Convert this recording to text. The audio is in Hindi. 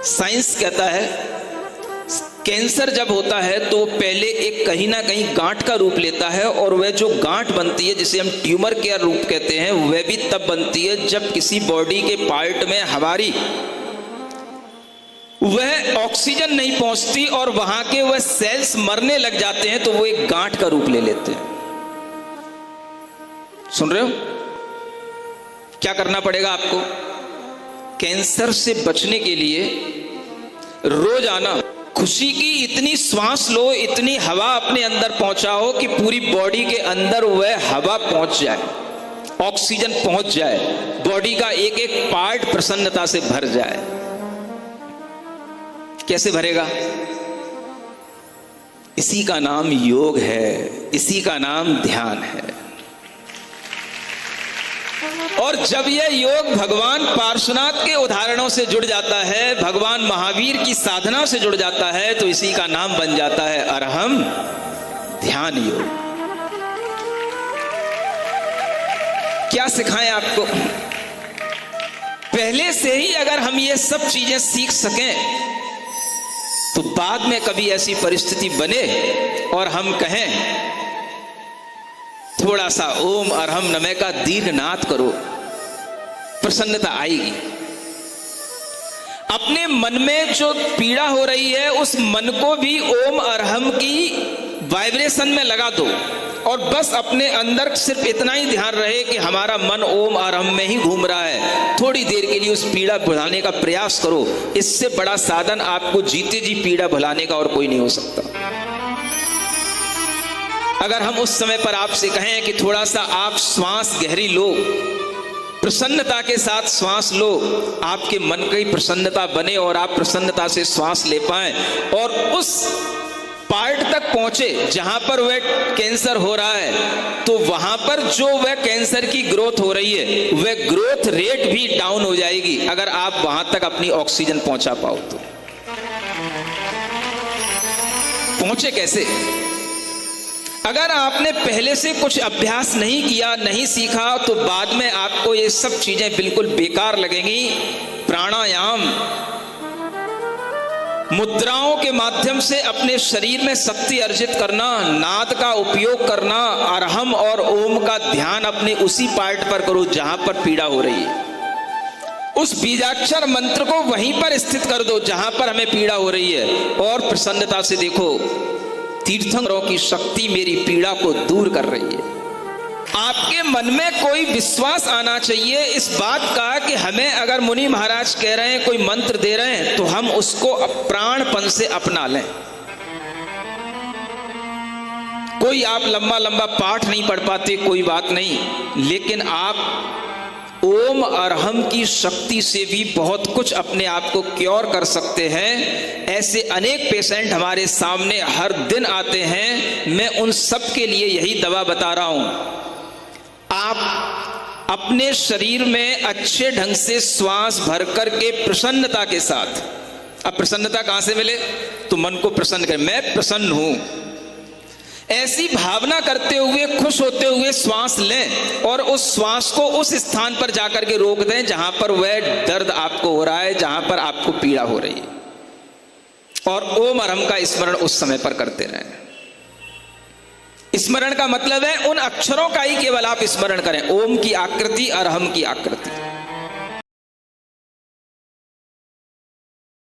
साइंस कहता है कैंसर जब होता है तो पहले एक कहीं ना कहीं गांठ का रूप लेता है, और वह जो गांठ बनती है जिसे हम ट्यूमर का रूप कहते हैं, वह भी तब बनती है जब किसी बॉडी के पार्ट में हमारी वह ऑक्सीजन नहीं पहुंचती और वहां के वह सेल्स मरने लग जाते हैं, तो वो एक गांठ का रूप ले लेते हैं। सुन रहे हो? क्या करना पड़ेगा आपको? कैंसर से बचने के लिए रोजाना खुशी की इतनी श्वास लो, इतनी हवा अपने अंदर पहुंचाओ कि पूरी बॉडी के अंदर वह हवा पहुंच जाए, ऑक्सीजन पहुंच जाए, बॉडी का एक एक पार्ट प्रसन्नता से भर जाए। कैसे भरेगा? इसी का नाम योग है, इसी का नाम ध्यान है। और जब यह योग भगवान पार्श्वनाथ के उदाहरणों से जुड़ जाता है, भगवान महावीर की साधना से जुड़ जाता है, तो इसी का नाम बन जाता है अरहम ध्यान योग। क्या सिखाएं आपको? पहले से ही अगर हम ये सब चीजें सीख सकें तो बाद में कभी ऐसी परिस्थिति बने और हम कहें थोड़ा सा ओम अरहम नमः का दीर्घ नाद करो, प्रसन्नता आएगी। अपने मन में जो पीड़ा हो रही है उस मन को भी ओम अरहम की वाइब्रेशन में लगा दो, और बस अपने अंदर सिर्फ इतना ही ध्यान रहे कि हमारा मन ओम अरहम में ही घूम रहा है। थोड़ी देर के लिए उस पीड़ा भुलाने का प्रयास करो। इससे बड़ा साधन आपको जीते जी पीड़ा भुलाने का और कोई नहीं हो सकता। अगर हम उस समय पर आपसे कहें कि थोड़ा सा आप श्वास गहरी लो, प्रसन्नता के साथ श्वास लो, आपके मन की प्रसन्नता बने और आप प्रसन्नता से श्वास ले पाएं और उस पार्ट तक पहुंचे जहां पर वह कैंसर हो रहा है, तो वहां पर जो वह कैंसर की ग्रोथ हो रही है वह ग्रोथ रेट भी डाउन हो जाएगी अगर आप वहां तक अपनी ऑक्सीजन पहुंचा पाओ। तो पहुंचे कैसे? अगर आपने पहले से कुछ अभ्यास नहीं किया, नहीं सीखा, तो बाद में आपको ये सब चीजें बिल्कुल बेकार लगेंगी। प्राणायाम, मुद्राओं के माध्यम से अपने शरीर में शक्ति अर्जित करना, नाद का उपयोग करना, अरहम और ओम का ध्यान अपने उसी पार्ट पर करो जहां पर पीड़ा हो रही है। उस बीजाक्षर मंत्र को वहीं पर स्थित कर दो जहां पर हमें पीड़ा हो रही है, और प्रसन्नता से देखो तीर्थंकरों की शक्ति मेरी पीड़ा को दूर कर रही है। आपके मन में कोई विश्वास आना चाहिए इस बात का कि हमें अगर मुनि महाराज कह रहे हैं, कोई मंत्र दे रहे हैं, तो हम उसको प्राणपन से अपना लें। कोई आप लंबा लंबा पाठ नहीं पढ़ पाते, कोई बात नहीं, लेकिन आप ओम अरहम की शक्ति से भी बहुत कुछ अपने आप को क्योर कर सकते हैं। ऐसे अनेक पेशेंट हमारे सामने हर दिन आते हैं। मैं उन सब के लिए यही दवा बता रहा हूं। आप अपने शरीर में अच्छे ढंग से श्वास भर करके प्रसन्नता के साथ, अब प्रसन्नता कहां से मिले? तो मन को प्रसन्न करें, मैं प्रसन्न हूं, ऐसी भावना करते हुए, खुश होते हुए श्वास लें और उस श्वास को उस स्थान पर जाकर के रोक दें जहां पर वह दर्द आपको हो रहा है, जहां पर आपको पीड़ा हो रही है, और ओम अरहम का स्मरण उस समय पर करते रहें। स्मरण का मतलब है उन अक्षरों का ही केवल आप स्मरण करें, ओम की आकृति, अरहम की आकृति।